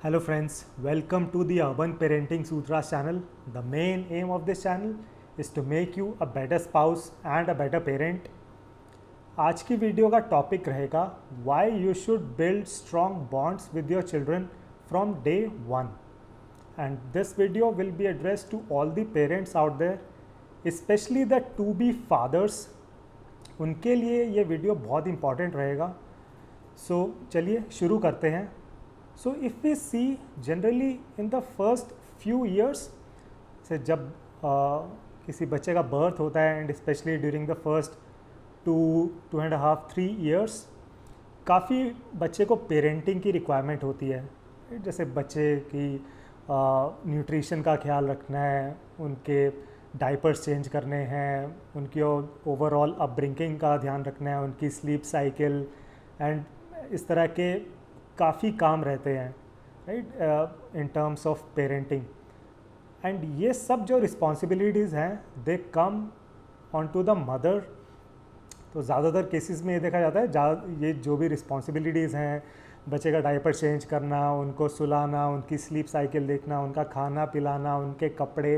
Hello friends, welcome to the Urban Parenting Sutras channel. The main aim of this channel is to make you a better spouse and a better parent. आज की video का topic रहेगा Why you should build strong bonds with your children from day one. And this video will be addressed to all the parents out there, especially the to-be fathers. उनके लिए ये video बहुत important रहेगा. So चलिए शुरू करते हैं. So if we see generally in the first few years, से जब किसी बच्चे का बर्थ होता है and specially during the first 2.5-3 years, काफ़ी बच्चे को पेरेंटिंग की रिक्वायरमेंट होती है. जैसे बच्चे की न्यूट्रिशन का ख्याल रखना है, उनके डाइपर्स चेंज करने हैं, उनकी ओवरऑल अपब्रिंगिंग का ध्यान रखना है, उनकी स्लीप साइकिल एंड इस तरह के काफ़ी काम रहते हैं, right, in terms of parenting. And ये सब जो रिस्पॉन्सिबिलिटीज़ हैं they come on to the mother. तो ज़्यादातर केसेस में ये देखा जाता है ये जो भी रिस्पॉन्सिबिलिटीज़ हैं, बच्चे का डायपर चेंज करना, उनको सुलाना, उनकी स्लीप साइकिल देखना, उनका खाना पिलाना, उनके कपड़े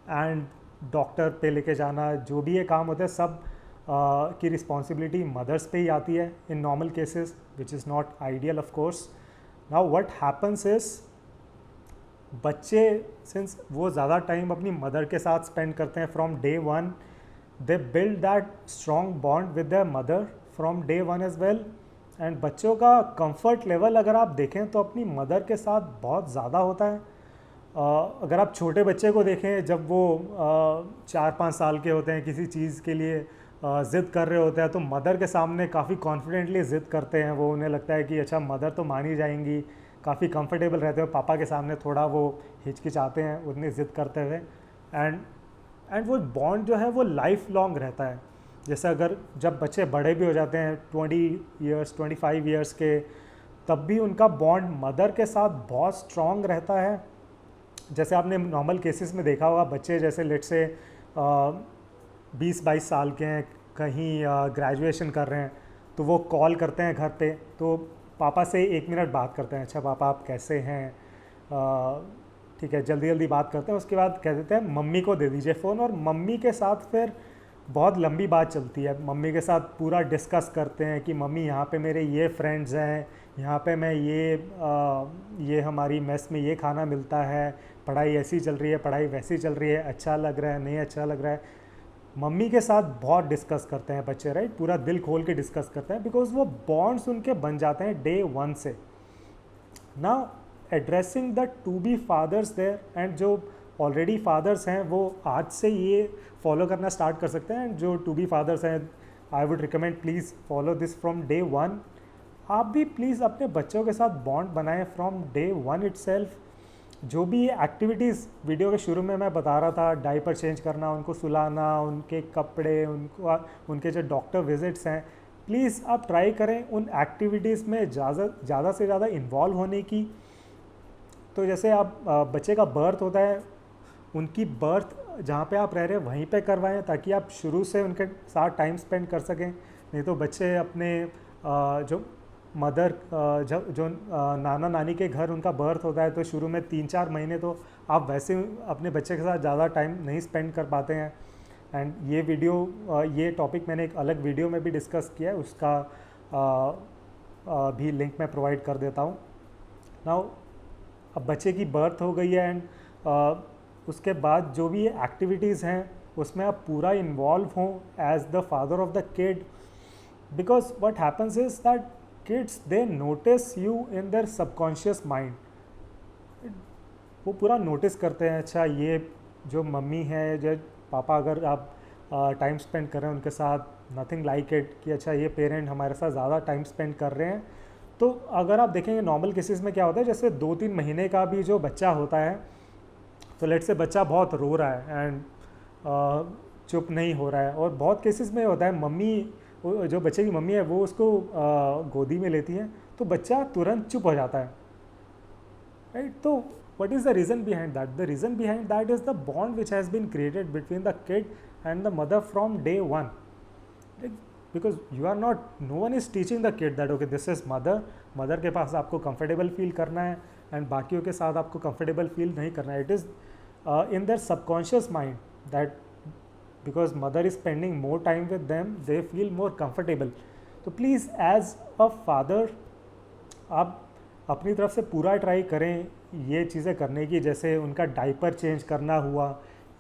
एंड डॉक्टर पे लेके जाना, जो भी ये काम होते हैं सब की रिस्पॉन्सिबिलिटी मदर्स पे ही आती है in normal cases, which is not ideal of course. Now what happens is, बच्चे सिंस वो ज़्यादा टाइम अपनी मदर के साथ स्पेंड करते हैं from day one, they build that strong bond with their mother from day one as well. And बच्चों का कंफर्ट लेवल अगर आप देखें तो अपनी मदर के साथ बहुत ज़्यादा होता है. अगर आप छोटे बच्चे को देखें, जब वो 4-5 साल के होते हैं, किसी चीज़ के लिए ज़िद कर रहे होते हैं, तो मदर के सामने काफ़ी कॉन्फिडेंटली ज़िद करते हैं. वो उन्हें लगता है कि अच्छा मदर तो मान ही जाएंगी, काफ़ी कंफर्टेबल रहते हैं. पापा के सामने थोड़ा वो हिचकिचाते हैं उतनी ज़िद करते हुए. एंड वो बॉन्ड जो है वो लाइफ लॉन्ग रहता है. जैसे अगर जब बच्चे बड़े भी हो जाते हैं 20 ईयर्स 25 ईयर्स के, तब भी उनका बॉन्ड मदर के साथ बहुत स्ट्रॉन्ग रहता है. जैसे आपने नॉर्मल केसेस में देखा होगा, बच्चे जैसे लेट से 20-22 साल के हैं, कहीं ग्रेजुएशन कर रहे हैं, तो वो कॉल करते हैं घर पे, तो पापा से 1 मिनट बात करते हैं, अच्छा पापा आप कैसे हैं, ठीक है, जल्दी जल्दी बात करते हैं. उसके बाद कह देते हैं मम्मी को दे दीजिए फ़ोन, और मम्मी के साथ फिर बहुत लंबी बात चलती है. मम्मी के साथ पूरा डिस्कस करते हैं कि मम्मी यहाँ पे मेरे ये फ्रेंड्स हैं, यहाँ पे मैं ये हमारी मेस में ये खाना मिलता है, पढ़ाई ऐसी चल रही है, पढ़ाई वैसी चल रही है, अच्छा लग रहा है, नहीं अच्छा लग रहा है. मम्मी के साथ बहुत डिस्कस करते हैं बच्चे, राइट, पूरा दिल खोल के डिस्कस करते हैं, बिकॉज वो बॉन्ड्स उनके बन जाते हैं डे वन से. Now addressing the to be fathers there, and जो ऑलरेडी फादर्स हैं वो आज से ये फॉलो करना स्टार्ट कर सकते हैं. एंड जो टू बी फादर्स हैं, I would recommend please follow this from day one. आप भी प्लीज़ अपने बच्चों के साथ बॉन्ड बनाएं फ्रॉम डे वन इटसेल्फ. जो भी एक्टिविटीज़ वीडियो के शुरू में मैं बता रहा था, डायपर चेंज करना, उनको सुलाना, उनके कपड़े, उनके जो डॉक्टर विजिट्स हैं, प्लीज़ आप ट्राई करें उन एक्टिविटीज़ में ज़्यादा से ज़्यादा इन्वॉल्व होने की. तो जैसे आप बच्चे का बर्थ होता है, उनकी बर्थ जहाँ पे आप रह रहे हैं वहीं पे करवाएं, ताकि आप शुरू से उनके साथ टाइम स्पेंड कर सकें. नहीं तो बच्चे अपने जो मदर जो नाना नानी के घर उनका बर्थ होता है, तो शुरू में 3-4 महीने तो आप वैसे अपने बच्चे के साथ ज़्यादा टाइम नहीं स्पेंड कर पाते हैं. एंड ये टॉपिक मैंने एक अलग वीडियो में भी डिस्कस किया है, उसका भी लिंक मैं प्रोवाइड कर देता हूँ. नाउ अब बच्चे की बर्थ हो गई है, एंड उसके बाद जो भी एक्टिविटीज़ हैं उसमें आप पूरा इन्वॉल्व हों as the father of the kid. Because what happens is that kids they notice you in their subconscious mind. वो पूरा नोटिस करते हैं, अच्छा ये जो मम्मी है, जो पापा, अगर आप टाइम स्पेंड कर रहे हैं उनके साथ, नथिंग लाइक इट कि अच्छा ये पेरेंट हमारे साथ ज़्यादा टाइम स्पेंड कर रहे हैं. तो अगर आप देखेंगे नॉर्मल केसेस में क्या होता है, जैसे 2-3 महीने का भी जो बच्चा होता है, तो लेट से बच्चा बहुत रो रहा है एंड चुप नहीं हो रहा है, और बहुत केसेस में होता है मम्मी, जो बच्चे की मम्मी है वो उसको गोदी में लेती है, तो बच्चा तुरंत चुप हो जाता है, राइट. तो what is the reason behind that? The reason behind that is the bond which has been created between the kid and the mother from day one. Because you are not, no one is teaching the kid that okay this is mother, mother के पास आपको comfortable feel करना है and बाकियों के साथ आपको comfortable feel नहीं करना है. It is in their subconscious mind that because mother is spending more time with them they feel more comfortable. तो प्लीज़ एज अ फादर आप अपनी तरफ से पूरा ट्राई करें ये चीज़ें करने की, जैसे उनका डाइपर चेंज करना हुआ,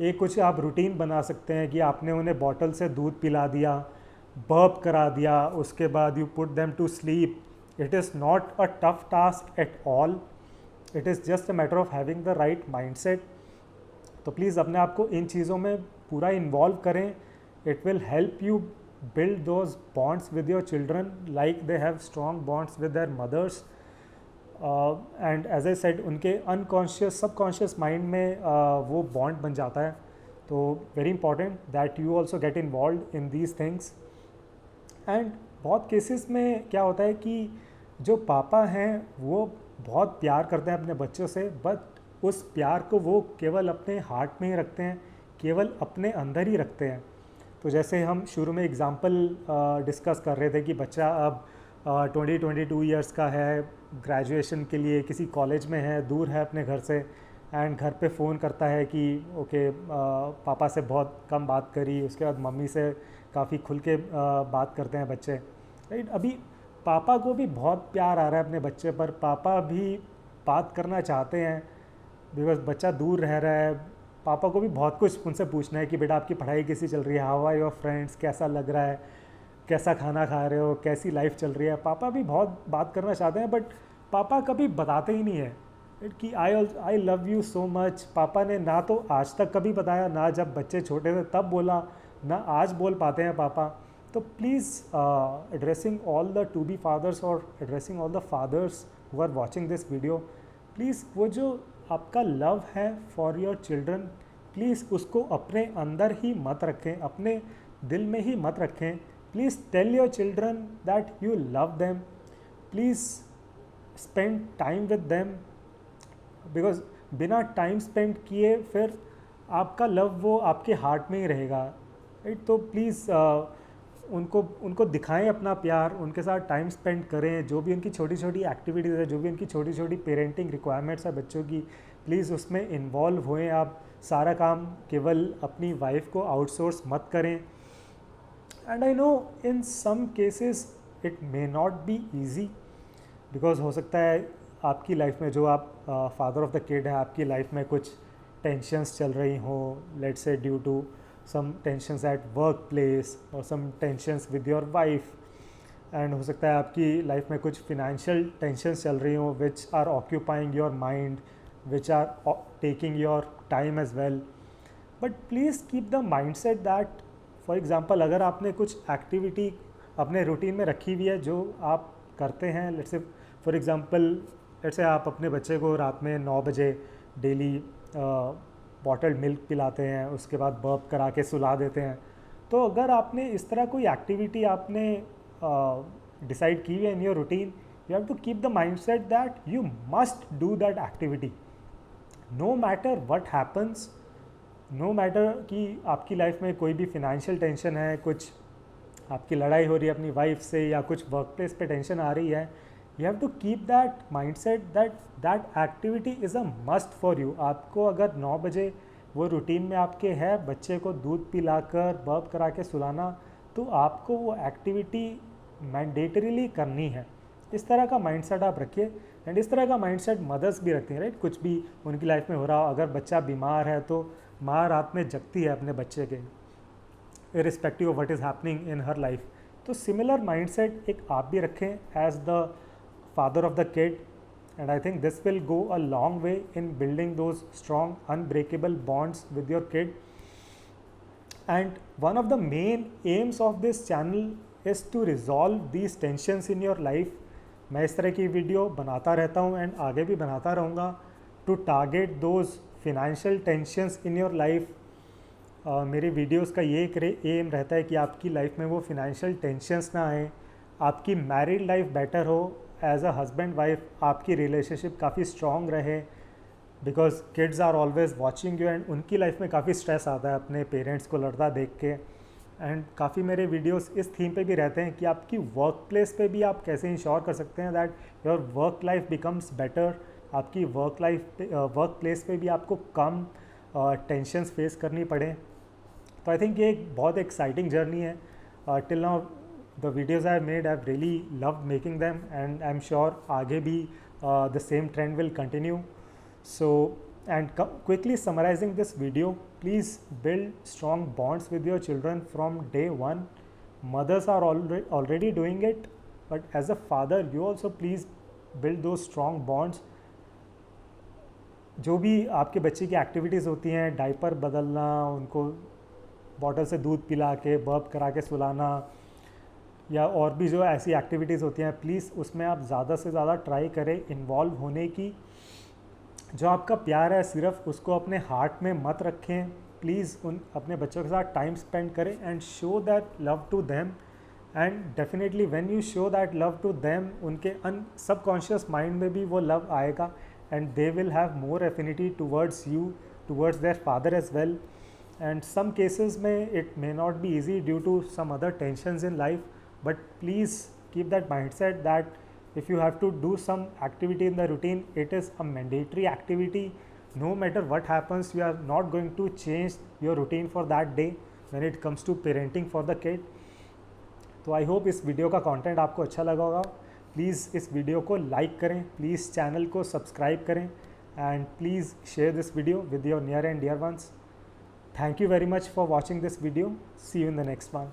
एक कुछ आप रूटीन बना सकते हैं कि आपने उन्हें बॉटल से दूध पिला दिया, बर्प करा दिया, उसके बाद you put them to sleep. It is not a tough task at all, it is just a matter of having the right mindset. तो प्लीज़ अपने आप को इन चीज़ों में पूरा इन्वॉल्व करें. It will help you build those bonds with your children like they have strong bonds with their mothers. And as I said उनके unconscious subconscious mind में वो bond बन जाता है. तो very important that you also get involved in these things. And बहुत cases में क्या होता है कि जो पापा हैं वो बहुत प्यार करते हैं अपने बच्चों से, बट उस प्यार को वो केवल अपने हार्ट में ही रखते हैं, केवल अपने अंदर ही रखते हैं. तो जैसे हम शुरू में एग्ज़ाम्पल डिस्कस कर रहे थे कि बच्चा अब 22 ईयर्स का है, ग्रेजुएशन के लिए किसी कॉलेज में है, दूर है अपने घर से, एंड घर पे फ़ोन करता है कि ओके पापा से बहुत कम बात करी, उसके बाद मम्मी से काफ़ी खुल के बात करते हैं बच्चे, राइट. अभी पापा को भी बहुत प्यार आ रहा है अपने बच्चे पर, पापा भी बात करना चाहते हैं बिकॉज बच्चा दूर रह रहा है. पापा को भी बहुत कुछ उनसे पूछना है कि बेटा आपकी पढ़ाई कैसी चल रही है, हाउ आर योर फ्रेंड्स, कैसा लग रहा है, कैसा खाना खा रहे हो, कैसी लाइफ चल रही है. पापा भी बहुत बात करना चाहते हैं, बट पापा कभी बताते ही नहीं है कि I love you so much. पापा ने ना तो आज तक कभी बताया, ना जब बच्चे छोटे थे तब बोला, ना आज बोल पाते हैं पापा. तो please addressing all the to be fathers और addressing all the fathers who are watching this video, please वो जो आपका लव है फॉर योर चिल्ड्रन, प्लीज़ उसको अपने अंदर ही मत रखें, अपने दिल में ही मत रखें. Please tell your children that you love them, please spend time with them, because बिना टाइम स्पेंड किए फिर आपका लव वो आपके हार्ट में ही रहेगा, राइट. तो प्लीज़ उनको दिखाएं अपना प्यार, उनके साथ टाइम स्पेंड करें. जो भी उनकी छोटी छोटी एक्टिविटीज़ है, जो भी उनकी छोटी छोटी पेरेंटिंग रिक्वायरमेंट्स है बच्चों की, प्लीज़ उसमें इन्वॉल्व होएं. आप सारा काम केवल अपनी वाइफ को आउटसोर्स मत करें. And I know in some cases it may not be easy, because हो सकता है आपकी लाइफ में, जो आप फादर ऑफ द किड है, आपकी लाइफ में कुछ टेंशन्स चल रही हों, let's say due to some tensions at workplace or some tensions with your wife, and हो सकता है आपकी लाइफ में कुछ financial tensions चल रही हों which are occupying your mind, which are taking your time as well. But please keep the mindset that for example अगर आपने कुछ एक्टिविटी अपने रूटीन में रखी हुई है जो आप करते हैं, let's say for example let's say आप अपने बच्चे को रात में 9 बजे डेली बॉटल्ड मिल्क पिलाते हैं, उसके बाद बर्प करा के सुला देते हैं. तो अगर आपने इस तरह कोई एक्टिविटी आपने डिसाइड की है in your routine, you have to keep the mindset that you must do that activity no matter what happens. No matter कि आपकी लाइफ में कोई भी फिनेंशियल टेंशन है, कुछ आपकी लड़ाई हो रही है अपनी वाइफ से, या कुछ वर्क प्लेस पे टेंशन आ रही है, you have to keep that mindset that activity is a must for you. आपको अगर 9 बजे वो रूटीन में आपके है बच्चे को दूध पिलाकर बर्प करा के सुलाना, तो आपको वो एक्टिविटी मैंडेटरीली करनी है. इस तरह का माइंडसेट आप रखिए. एंड इस तरह का माइंडसेट मदर्स भी रखती हैं, राइट. कुछ भी उनकी लाइफ में हो रहा हो, अगर बच्चा बीमार है तो माँ रात में जगती है अपने बच्चे के, irrespective of what is happening in her life. तो सिमिलर माइंडसेट एक आप भी रखें as the father of the kid, and I think this will go a long way in building those strong unbreakable bonds with your kid. And one of the main aims of this channel is to resolve these tensions in your life. मैं इस तरह की video बनाता रहता हूँ and आगे भी बनाता रहूँगा, to target those financial tensions in your life. मेरी वीडियोस का ये एम रहता है कि आपकी लाइफ में वो फिनेंशियल टेंशन्स ना आए, आपकी मैरिड लाइफ बेटर हो, एज अ हस्बैंड वाइफ आपकी रिलेशनशिप काफ़ी स्ट्रॉन्ग रहे, because kids are always watching you and उनकी लाइफ में काफ़ी स्ट्रेस आता है अपने पेरेंट्स को लड़ता देख के. एंड काफ़ी मेरे वीडियोस इस थीम पे भी रहते हैं कि आपकी वर्क प्लेस पे भी आप कैसे इंश्योर कर सकते हैं that your work life becomes better, आपकी वर्क प्लेस पे भी आपको कम टेंशन्स फेस करनी पड़े। तो आई थिंक ये एक बहुत एक्साइटिंग जर्नी है। Till now the videos I made I have really loved making them and I am sure आगे भी the same trend will continue. So and quickly summarizing this video, please build strong bonds with your children from day one. Mothers are already doing it, but as a father you also please build those strong bonds. जो भी आपके बच्चे की activities होती हैं, diaper बदलना, उनको bottle से दूध पिला के बर्प करा के सुलाना, या और भी जो ऐसी एक्टिविटीज़ होती हैं, प्लीज़ उसमें आप ज़्यादा से ज़्यादा ट्राई करें इन्वॉल्व होने की। जो आपका प्यार है सिर्फ उसको अपने हार्ट में मत रखें, प्लीज़ उन अपने बच्चों के साथ टाइम स्पेंड करें and show that love to them. And definitely when you show that love to them, उनके सबकॉन्शियस माइंड में भी वो लव आएगा and they will have more affinity towards you, towards their father as well. And some cases में it may not be easy due to some other tensions in life, but please keep that mindset that if you have to do some activity in the routine, it is a mandatory activity. No matter what happens, you are not going to change your routine for that day when it comes to parenting for the kid. तो I hope इस video का content आपको अच्छा लगा होगा। Please इस video को like करें, प्लीज़ चैनल को सब्सक्राइब करें and please share this video with your near and dear ones. Thank you very much for watching this video. See you in the next one.